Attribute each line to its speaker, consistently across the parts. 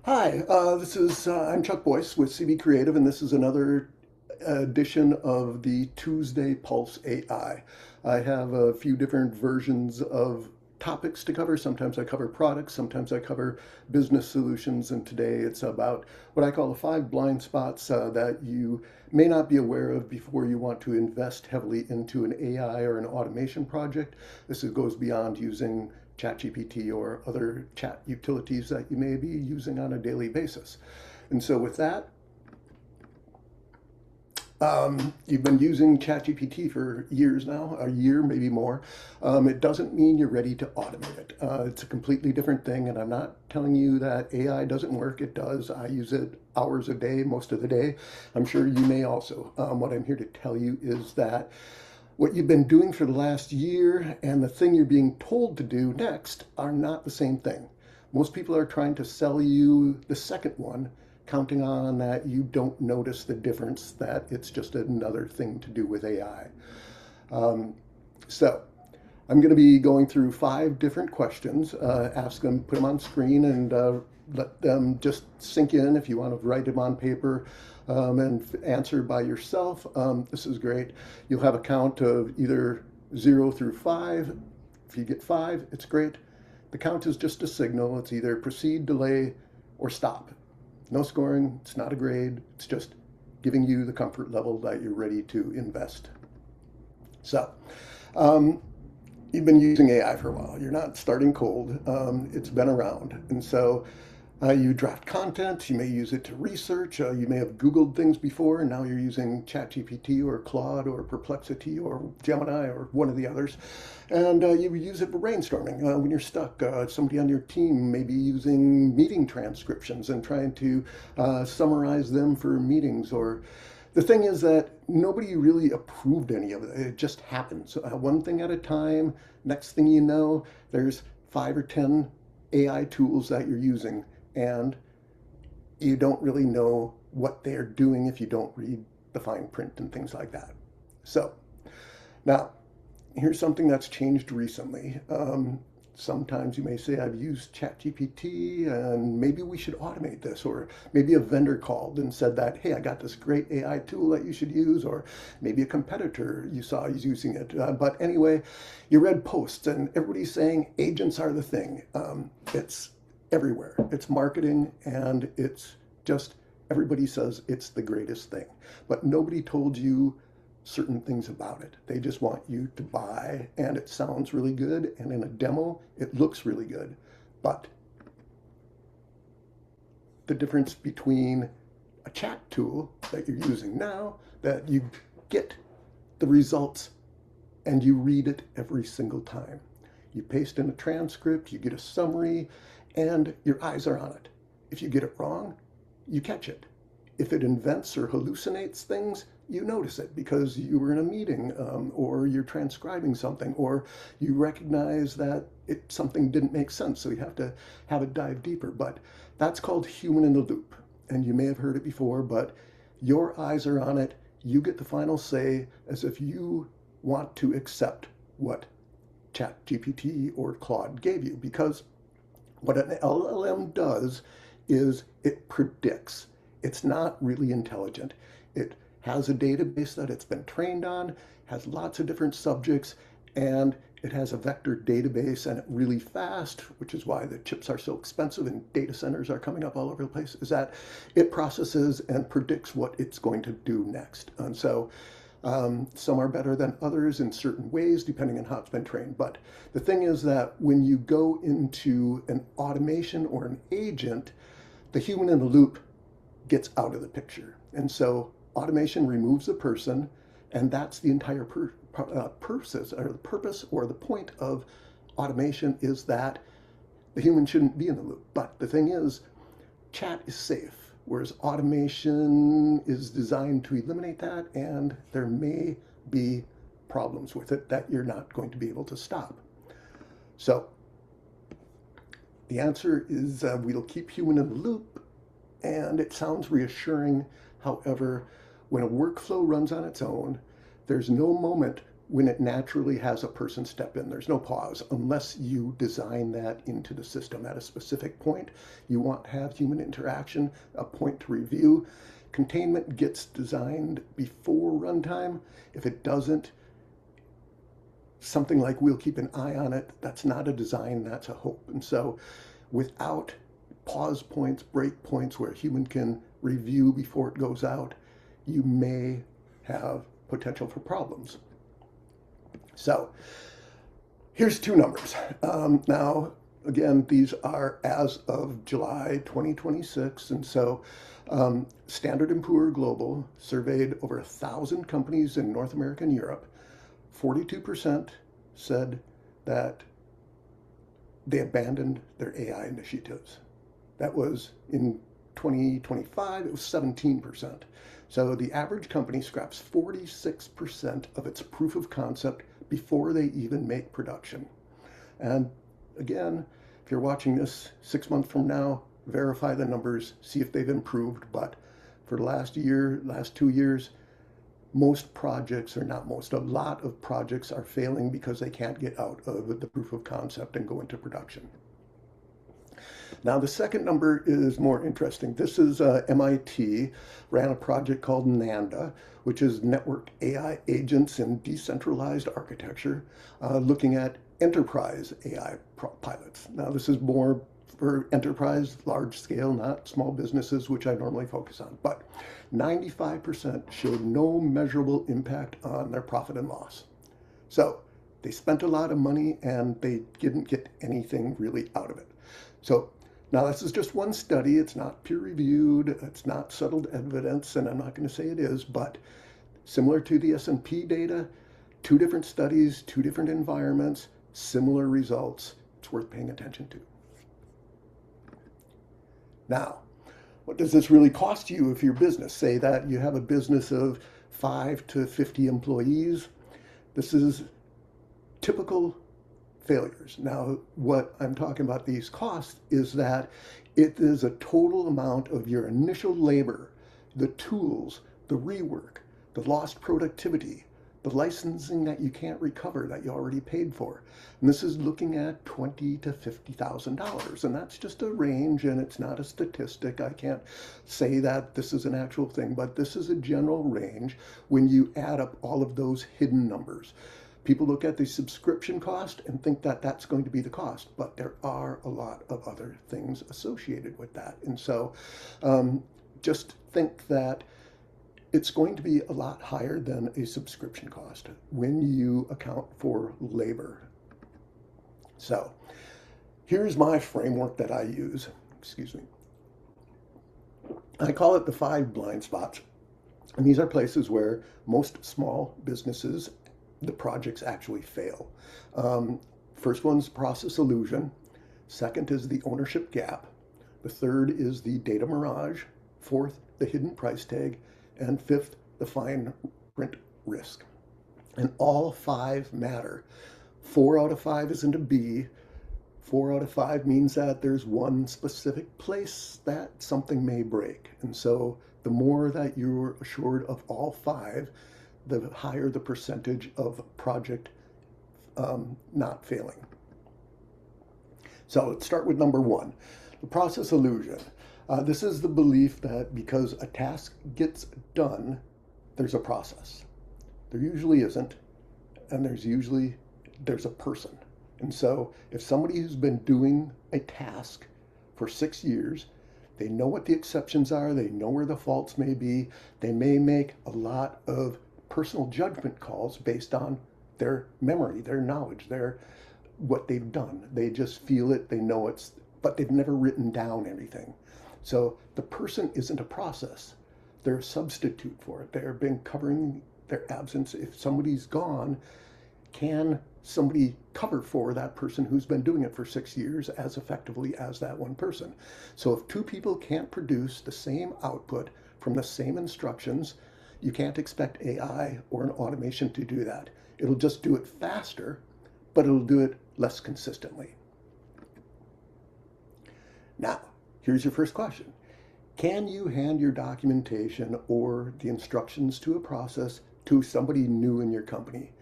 Speaker 1: Hi, I'm Chuck Boyce with Cibi Creative, and this is another edition of the Tuesday Pulse AI. I have a few different versions of topics to cover. Sometimes I cover products, sometimes I cover business solutions, and today it's about what I call the five blind spots that you may not be aware of before you want to invest heavily into an AI or an automation project. Goes beyond using ChatGPT or other chat utilities that you may be using on a daily basis. And so with that, you've been using ChatGPT for years now, a year, maybe more. It doesn't mean you're ready to automate it. It's a completely different thing, and I'm not telling you that AI doesn't work. It does. I use it hours a day, most of the day. I'm sure you may also. What I'm here to tell you is that what you've been doing for the last year and the thing you're being told to do next are not the same thing. Most people are trying to sell you the second one, counting on that you don't notice the difference, that it's just another thing to do with AI. So I'm going to be going through five different questions, ask them, put them on screen, and let them just sink in. If you want to write them on paper and answer by yourself, this is great. You'll have a count of either 0 through 5. If you get 5, it's great. The count is just a signal. It's either proceed, delay, or stop. No scoring. It's not a grade. It's just giving you the comfort level that you're ready to invest. So, you've been using AI for a while. You're not starting cold. It's been around. And so you draft content. You may use it to research. You may have Googled things before, and now you're using ChatGPT or Claude or Perplexity or Gemini or one of the others. And you use it for brainstorming when you're stuck. Somebody on your team may be using meeting transcriptions and trying to summarize them for meetings. Or the thing is that nobody really approved any of it. It just happens. One thing at a time. Next thing you know, there's 5 or 10 AI tools that you're using, and you don't really know what they're doing if you don't read the fine print and things like that. So now, here's something that's changed recently. Sometimes you may say, I've used ChatGPT and maybe we should automate this. Or maybe a vendor called and said that, hey, I got this great AI tool that you should use. Or maybe a competitor you saw is using it. But anyway, you read posts and everybody's saying agents are the thing. It's everywhere. It's marketing, and it's just everybody says it's the greatest thing. But nobody told you certain things about it. They just want you to buy, and it sounds really good, and in a demo it looks really good. But the difference between a chat tool that you're using now, that you get the results and you read it every single time. You paste in a transcript, you get a summary, and your eyes are on it. If you get it wrong, you catch it. If it invents or hallucinates things, you notice it because you were in a meeting, or you're transcribing something, or you recognize that something didn't make sense, so you have to have it dive deeper. But that's called human in the loop. And you may have heard it before, but your eyes are on it. You get the final say, as if you want to accept what ChatGPT or Claude gave you. Because what an LLM does is it predicts. It's not really intelligent. It has a database that it's been trained on, has lots of different subjects, and it has a vector database, and it's really fast, which is why the chips are so expensive and data centers are coming up all over the place, is that it processes and predicts what it's going to do next. And so some are better than others in certain ways, depending on how it's been trained. But the thing is that when you go into an automation or an agent, the human in the loop gets out of the picture. And so automation removes the person, and that's the entire purpose or the point of automation, is that the human shouldn't be in the loop. But the thing is, chat is safe, whereas automation is designed to eliminate that, and there may be problems with it that you're not going to be able to stop. So the answer is we'll keep human in the loop, and it sounds reassuring. However, when a workflow runs on its own, there's no moment when it naturally has a person step in. There's no pause unless you design that into the system at a specific point. You want to have human interaction, a point to review. Containment gets designed before runtime. If it doesn't, something like we'll keep an eye on it, that's not a design, that's a hope. And so without pause points, break points where a human can review before it goes out, you may have potential for problems. So here's two numbers. Now, again, these are as of July 2026. And so Standard & Poor Global surveyed over 1,000 companies in North America and Europe. 42% said that they abandoned their AI initiatives. That was in 2025, it was 17%. So the average company scraps 46% of its proof of concept before they even make production. And again, if you're watching this 6 months from now, verify the numbers, see if they've improved. But for the last 2 years, most projects, or not most, a lot of projects are failing because they can't get out of the proof of concept and go into production. Now, the second number is more interesting. This is MIT ran a project called NANDA, which is Network AI Agents in Decentralized Architecture, looking at enterprise AI pilots. Now, this is more for enterprise, large scale, not small businesses, which I normally focus on. But 95% showed no measurable impact on their profit and loss. So they spent a lot of money and they didn't get anything really out of it. So now this is just one study. It's not peer reviewed. It's not settled evidence, and I'm not going to say it is, but similar to the S&P data, two different studies, two different environments, similar results. It's worth paying attention to. Now, what does this really cost you if your business? Say that you have a business of 5 to 50 employees. This is typical failures. Now, what I'm talking about these costs is that it is a total amount of your initial labor, the tools, the rework, the lost productivity, the licensing that you can't recover that you already paid for. And this is looking at $20,000 to $50,000. And that's just a range, and it's not a statistic. I can't say that this is an actual thing, but this is a general range when you add up all of those hidden numbers. People look at the subscription cost and think that that's going to be the cost, but there are a lot of other things associated with that. And so just think that it's going to be a lot higher than a subscription cost when you account for labor. So here's my framework that I use. Excuse me. I call it the 5 blind spots. And these are places where most small businesses, the projects actually fail. First one's process illusion. Second is the ownership gap. The third is the data mirage. Fourth, the hidden price tag. And fifth, the fine print risk. And all 5 matter. 4 out of 5 isn't a B. 4 out of 5 means that there's one specific place that something may break. And so the more that you're assured of all 5, the higher the percentage of project not failing. So let's start with number 1, the process illusion. This is the belief that because a task gets done, there's a process. There usually isn't, and there's a person. And so if somebody who's been doing a task for 6 years, they know what the exceptions are, they know where the faults may be, they may make a lot of personal judgment calls based on their memory, their knowledge, what they've done. They just feel it, they know it's, but they've never written down anything. So the person isn't a process. They're a substitute for it. They're been covering their absence. If somebody's gone, can somebody cover for that person who's been doing it for 6 years as effectively as that one person? So if 2 people can't produce the same output from the same instructions, you can't expect AI or an automation to do that. It'll just do it faster, but it'll do it less consistently. Now, here's your first question. Can you hand your documentation or the instructions to a process to somebody new in your company?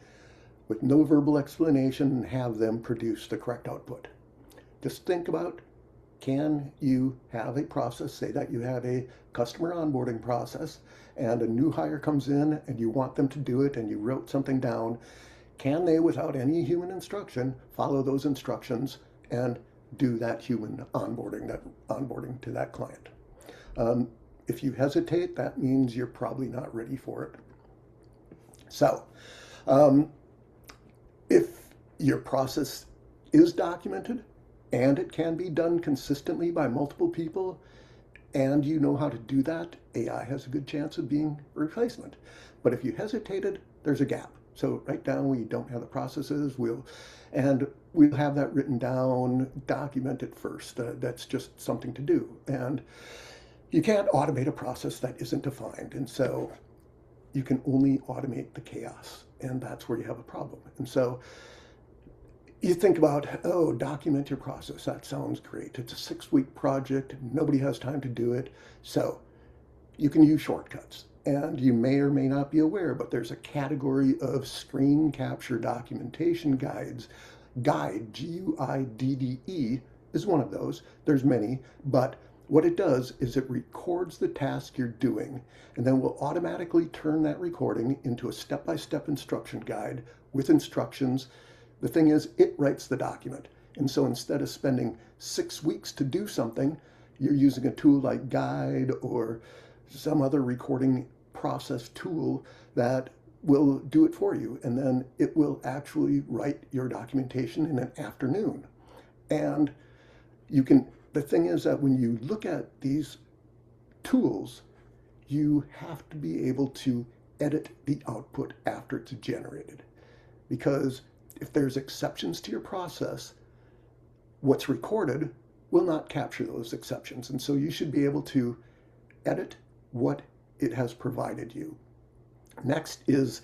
Speaker 1: with no verbal explanation and have them produce the correct output. Just think about, can you have a process, say that you have a customer onboarding process and a new hire comes in and you want them to do it and you wrote something down, can they, without any human instruction, follow those instructions and do that human onboarding to that client? If you hesitate, that means you're probably not ready for it. So, if your process is documented and it can be done consistently by multiple people, and you know how to do that, AI has a good chance of being a replacement. But if you hesitated, there's a gap. So write down we don't have the processes, we'll have that written down, document it first. That's just something to do. And you can't automate a process that isn't defined. And so you can only automate the chaos. And that's where you have a problem. And so you think about, oh, document your process. That sounds great. It's a 6-week project. Nobody has time to do it. So you can use shortcuts. And you may or may not be aware, but there's a category of screen capture documentation guides. Guide, Guidde, is one of those. There's many, but what it does is it records the task you're doing and then will automatically turn that recording into a step-by-step instruction guide with instructions. The thing is, it writes the document. And so instead of spending 6 weeks to do something, you're using a tool like Guide or some other recording process tool that will do it for you. And then it will actually write your documentation in an afternoon. And the thing is that when you look at these tools, you have to be able to edit the output after it's generated. Because if there's exceptions to your process, what's recorded will not capture those exceptions. And so you should be able to edit what it has provided you. Next is,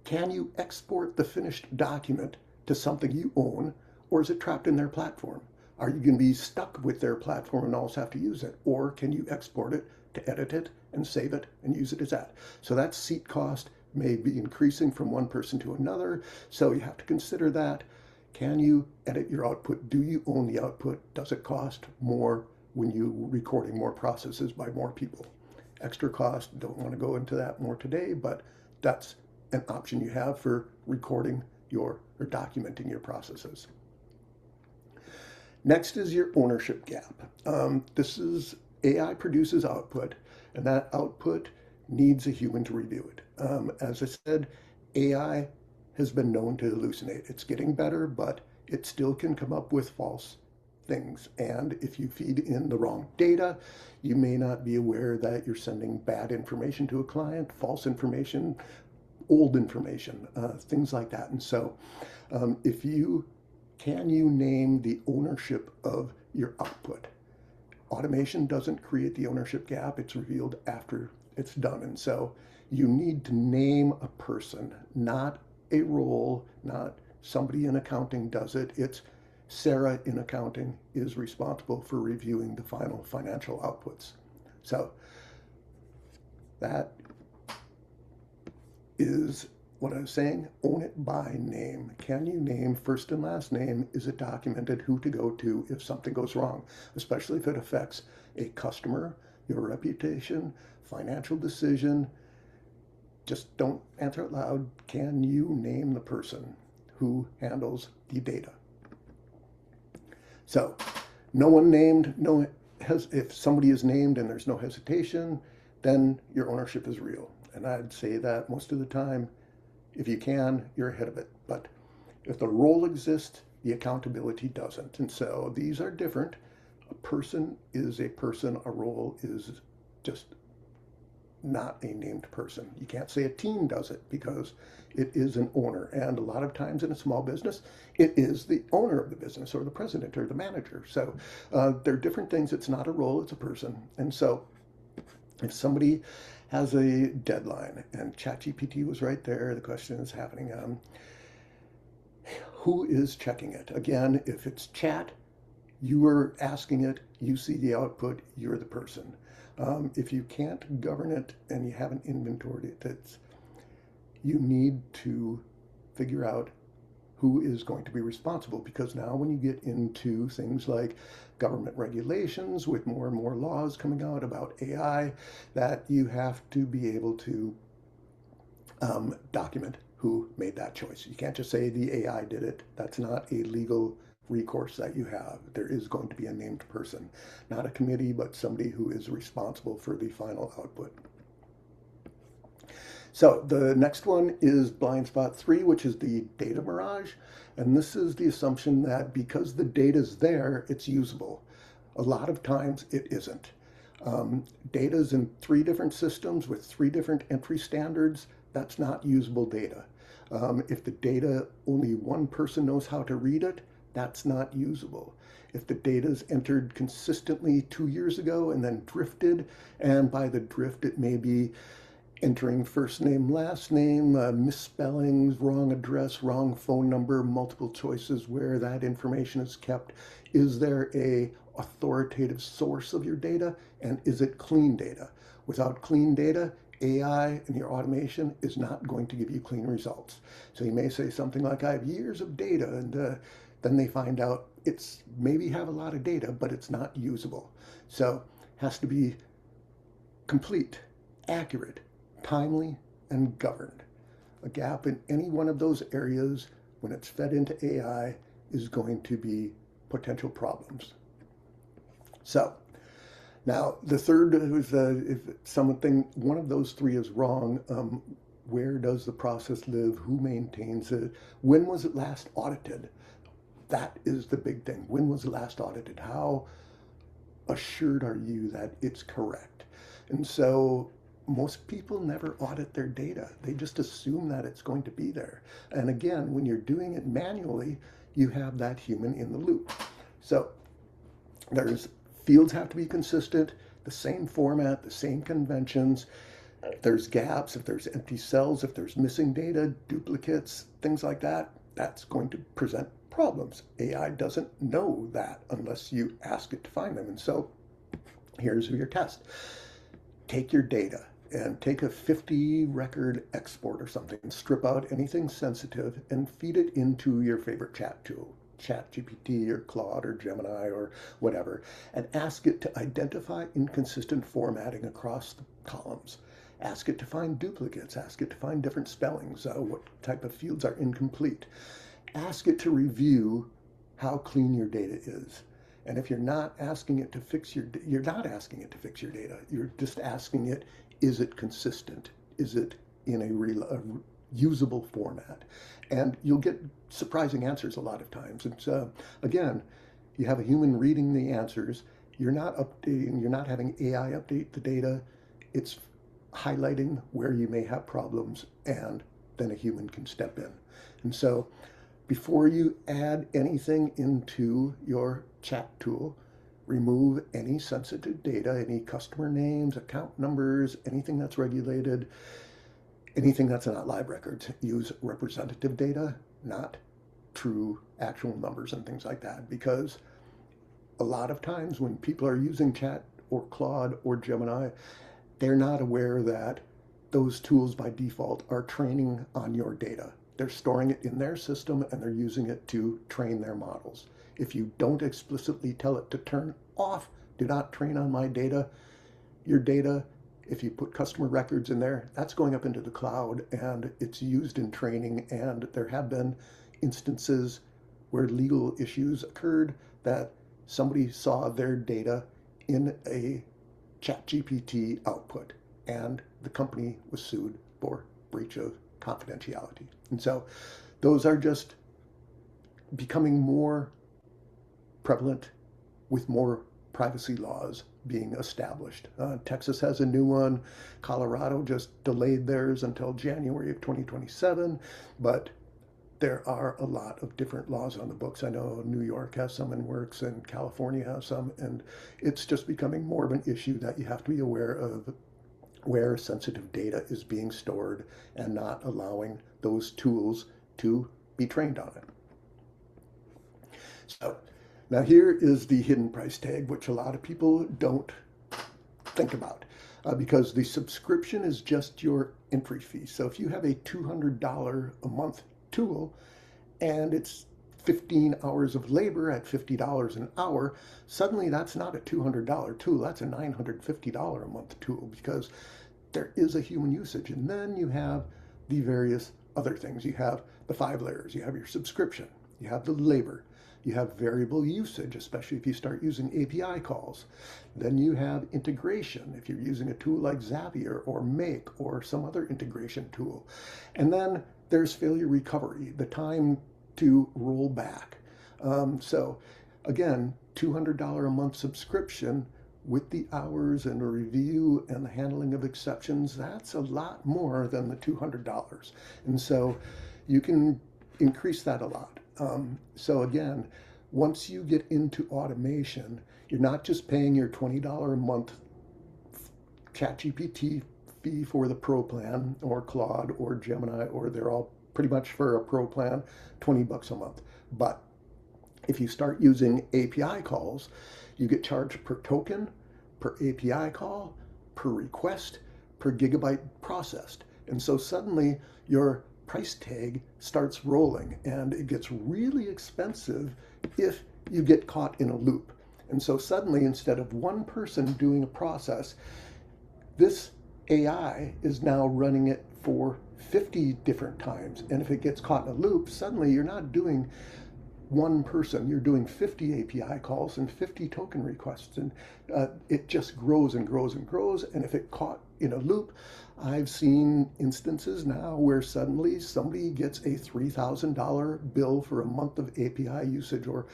Speaker 1: can you export the finished document to something you own, or is it trapped in their platform? Are you going to be stuck with their platform and always have to use it? Or can you export it to edit it and save it and use it as that? So that seat cost may be increasing from one person to another. So you have to consider that. Can you edit your output? Do you own the output? Does it cost more when you're recording more processes by more people? Extra cost, don't want to go into that more today, but that's an option you have for recording or documenting your processes. Next is your ownership gap. This is AI produces output, and that output needs a human to review it. As I said, AI has been known to hallucinate. It's getting better, but it still can come up with false things. And if you feed in the wrong data, you may not be aware that you're sending bad information to a client, false information, old information, things like that. And so can you name the ownership of your output? Automation doesn't create the ownership gap. It's revealed after it's done. And so you need to name a person, not a role, not somebody in accounting does it. It's Sarah in accounting is responsible for reviewing the final financial outputs. So that is what I was saying. Own it by name. Can you name first and last name? Is it documented who to go to if something goes wrong, especially if it affects a customer, your reputation, financial decision? Just don't answer out loud. Can you name the person who handles the data? So no one named, if somebody is named and there's no hesitation, then your ownership is real. And I'd say that most of the time, if you can, you're ahead of it. But if the role exists, the accountability doesn't. And so these are different. A person is a person. A role is just not a named person. You can't say a team does it because it is an owner. And a lot of times in a small business, it is the owner of the business or the president or the manager. So they're different things. It's not a role, it's a person. And so if somebody has a deadline and ChatGPT was right there, the question is happening, who is checking it? Again, if it's chat, you are asking it, you see the output, you're the person. If you can't govern it and you haven't inventoried it, you need to figure out who is going to be responsible. Because now when you get into things like government regulations with more and more laws coming out about AI, that you have to be able to document who made that choice. You can't just say the AI did it. That's not a legal recourse that you have. There is going to be a named person, not a committee, but somebody who is responsible for the final output. So the next one is blind spot 3, which is the data mirage. And this is the assumption that because the data is there, it's usable. A lot of times it isn't. Data is in 3 different systems with 3 different entry standards. That's not usable data. If the data, only one person knows how to read it, that's not usable. If the data is entered consistently 2 years ago and then drifted, and by the drift it may be entering first name, last name, misspellings, wrong address, wrong phone number, multiple choices where that information is kept. Is there a authoritative source of your data, and is it clean data? Without clean data, AI and your automation is not going to give you clean results. So you may say something like, I have years of data, and then they find out it's maybe have a lot of data, but it's not usable. So it has to be complete, accurate, timely, and governed. A gap in any one of those areas when it's fed into AI is going to be potential problems. So now the third is if something, one of those 3 is wrong, where does the process live? Who maintains it? When was it last audited? That is the big thing. When was it last audited? How assured are you that it's correct? And so most people never audit their data. They just assume that it's going to be there. And again, when you're doing it manually, you have that human in the loop. So there's fields have to be consistent, the same format, the same conventions. If there's gaps, if there's empty cells, if there's missing data, duplicates, things like that, that's going to present problems. AI doesn't know that unless you ask it to find them. And so here's your test. Take your data and take a 50 record export or something and strip out anything sensitive and feed it into your favorite chat tool, ChatGPT or Claude or Gemini or whatever, and ask it to identify inconsistent formatting across the columns. Ask it to find duplicates, ask it to find different spellings, what type of fields are incomplete. Ask it to review how clean your data is. And if you're not asking it to fix you're not asking it to fix your data. You're just asking it, is it consistent? Is it in a usable format? And you'll get surprising answers a lot of times. It's again, you have a human reading the answers. You're not updating. You're not having AI update the data. It's highlighting where you may have problems, and then a human can step in. And so before you add anything into your chat tool, remove any sensitive data, any customer names, account numbers, anything that's regulated, anything that's not live records. Use representative data, not true actual numbers and things like that, because a lot of times when people are using Chat or Claude or Gemini, they're not aware that those tools by default are training on your data. They're storing it in their system and they're using it to train their models. If you don't explicitly tell it to turn off, do not train on my data, your data, if you put customer records in there, that's going up into the cloud and it's used in training. And there have been instances where legal issues occurred that somebody saw their data in a ChatGPT output and the company was sued for breach of confidentiality. And so those are just becoming more prevalent with more privacy laws being established. Texas has a new one. Colorado just delayed theirs until January of 2027, but there are a lot of different laws on the books. I know New York has some in works and California has some, and it's just becoming more of an issue that you have to be aware of where sensitive data is being stored and not allowing those tools to be trained on it. So now here is the hidden price tag, which a lot of people don't think about because the subscription is just your entry fee. So if you have a $200 a month tool and it's 15 hours of labor at $50 an hour, suddenly that's not a $200 tool, that's a $950 a month tool, because there is a human usage. And then you have the various other things. You have the 5 layers, you have your subscription, you have the labor, you have variable usage, especially if you start using API calls. Then you have integration, if you're using a tool like Zapier or Make or some other integration tool. And then there's failure recovery, the time to roll back. So again, $200 a month subscription with the hours and a review and the handling of exceptions, that's a lot more than the $200. And so you can increase that a lot. So again, once you get into automation, you're not just paying your $20 a month ChatGPT fee for the Pro plan, or Claude or Gemini, or they're all pretty much for a Pro plan, $20 a month. But if you start using API calls, you get charged per token, per API call, per request, per gigabyte processed. And so suddenly your price tag starts rolling, and it gets really expensive if you get caught in a loop. And so suddenly, instead of one person doing a process, this AI is now running it for 50 different times. And if it gets caught in a loop, suddenly you're not doing one person, you're doing 50 API calls and 50 token requests, and it just grows and grows and grows. And if it caught in a loop, I've seen instances now where suddenly somebody gets a $3,000 bill for a month of API usage or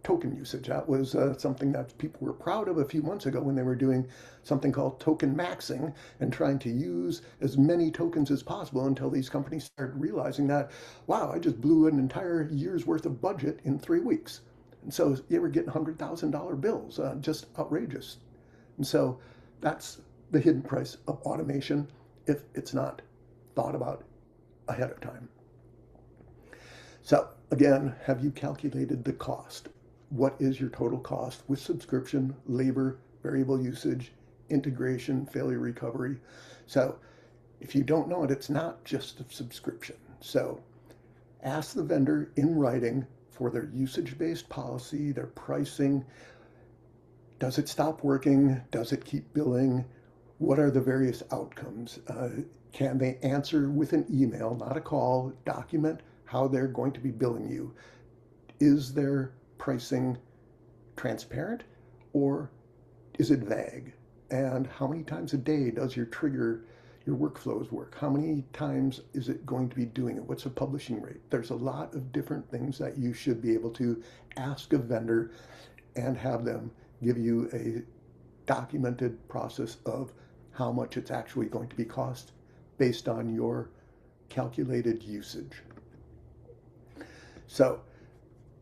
Speaker 1: token usage. That was something that people were proud of a few months ago when they were doing something called token maxing and trying to use as many tokens as possible, until these companies started realizing that, wow, I just blew an entire year's worth of budget in 3 weeks. And so they were getting $100,000 bills, just outrageous. And so that's the hidden price of automation if it's not thought about ahead of time. So again, have you calculated the cost? What is your total cost with subscription, labor, variable usage, integration, failure recovery? So if you don't know it, it's not just a subscription. So ask the vendor in writing for their usage-based policy, their pricing. Does it stop working? Does it keep billing? What are the various outcomes? Can they answer with an email, not a call? Document how they're going to be billing you. Is their pricing transparent, or is it vague? And how many times a day does your workflows work? How many times is it going to be doing it? What's the publishing rate? There's a lot of different things that you should be able to ask a vendor and have them give you a documented process of how much it's actually going to be cost based on your calculated usage. So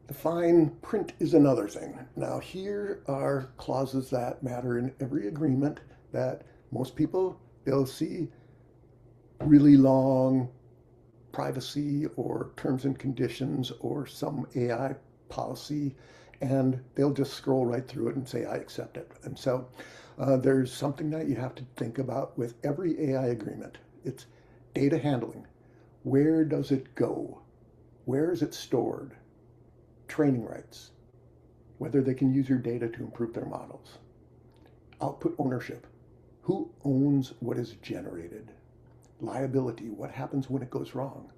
Speaker 1: the fine print is another thing. Now here are clauses that matter in every agreement that most people, they'll see really long privacy or terms and conditions or some AI policy, and they'll just scroll right through it and say, I accept it. And so there's something that you have to think about with every AI agreement. It's data handling. Where does it go? Where is it stored? Training rights, whether they can use your data to improve their models. Output ownership. Who owns what is generated? Liability. What happens when it goes wrong?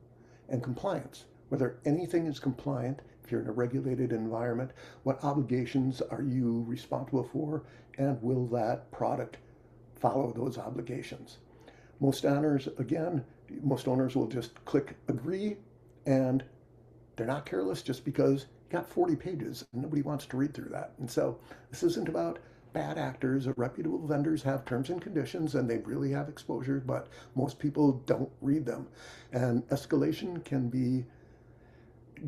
Speaker 1: And compliance. Whether anything is compliant, if you're in a regulated environment, what obligations are you responsible for, and will that product follow those obligations? Most owners will just click agree, and they're not careless just because you got 40 pages and nobody wants to read through that. And so this isn't about bad actors. Reputable vendors have terms and conditions and they really have exposure, but most people don't read them. And escalation can be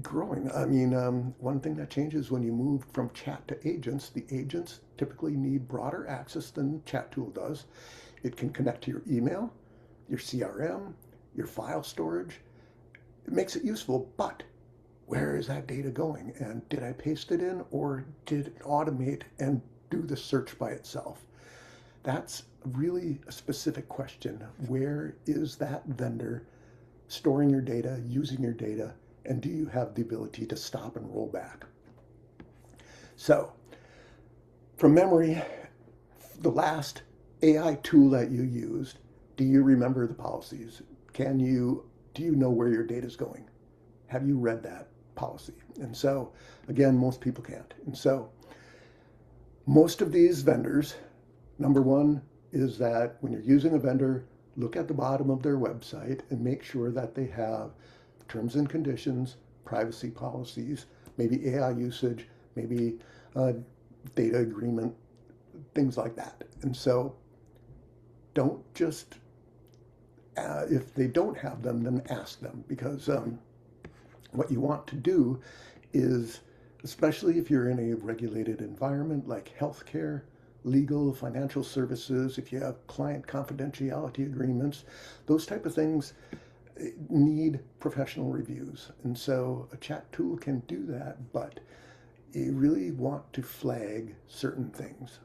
Speaker 1: growing. I mean, one thing that changes when you move from chat to agents, the agents typically need broader access than chat tool does. It can connect to your email, your CRM, your file storage. It makes it useful, but where is that data going? And did I paste it in, or did it automate and do the search by itself? That's really a specific question. Where is that vendor storing your data, using your data, And do you have the ability to stop and roll back? So, from memory, the last AI tool that you used, do you remember the policies? Do you know where your data is going? Have you read that policy? And so, again, most people can't. And so, most of these vendors, number one is that when you're using a vendor, look at the bottom of their website and make sure that they have terms and conditions, privacy policies, maybe AI usage, maybe data agreement, things like that. And so don't just, if they don't have them, then ask them, because what you want to do is, especially if you're in a regulated environment like healthcare, legal, financial services, if you have client confidentiality agreements, those type of things need professional reviews. And so a chat tool can do that, but you really want to flag certain things.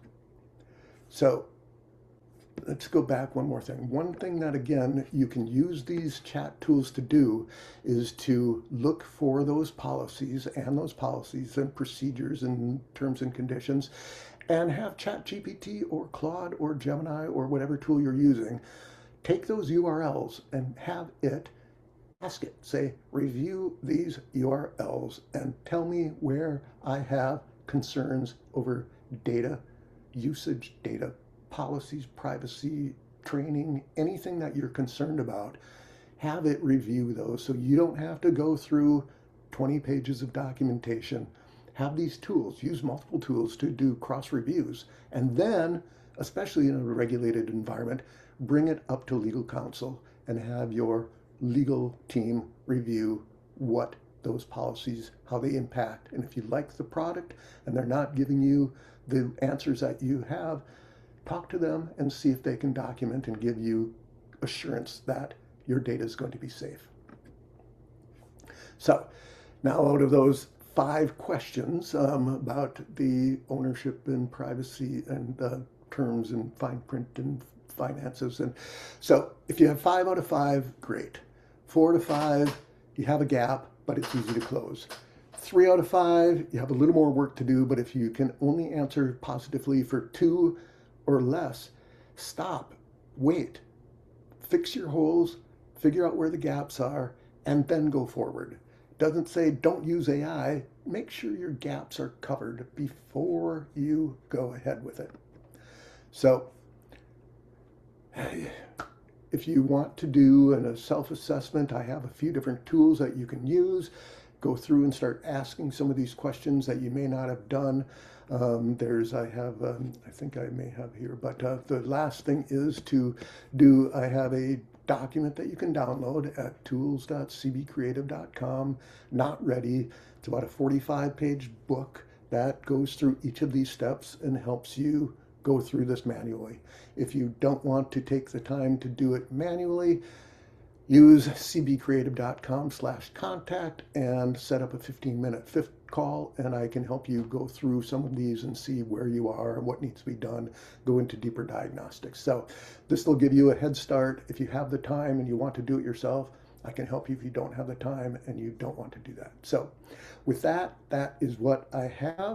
Speaker 1: So let's go back one more thing. One thing that, again, you can use these chat tools to do is to look for those policies and procedures and terms and conditions, and have ChatGPT or Claude or Gemini or whatever tool you're using take those URLs and have it ask it, say, review these URLs and tell me where I have concerns over data usage, data policies, privacy, training, anything that you're concerned about. Have it review those so you don't have to go through 20 pages of documentation. Have these tools, use multiple tools to do cross reviews, and then, especially in a regulated environment, bring it up to legal counsel and have your legal team review what those policies, how they impact. And if you like the product and they're not giving you the answers that you have, talk to them and see if they can document and give you assurance that your data is going to be safe. So now, out of those 5 questions about the ownership and privacy and terms and fine print and finances. And so if you have 5 out of 5, great. 4 out of 5, you have a gap, but it's easy to close. 3 out of 5, you have a little more work to do, but if you can only answer positively for 2 or less, stop, wait, fix your holes, figure out where the gaps are, and then go forward. Doesn't say don't use AI. Make sure your gaps are covered before you go ahead with it. So if you want to do a self-assessment, I have a few different tools that you can use. Go through and start asking some of these questions that you may not have done. I think I may have here, but the last thing is I have a document that you can download at tools.cbcreative.com, not ready. It's about a 45-page book that goes through each of these steps and helps you go through this manually. If you don't want to take the time to do it manually, use cbcreative.com/contact and set up a 15-minute fifth call, and I can help you go through some of these and see where you are and what needs to be done, go into deeper diagnostics. So this will give you a head start. If you have the time and you want to do it yourself, I can help you if you don't have the time and you don't want to do that. So with that, that is what I have.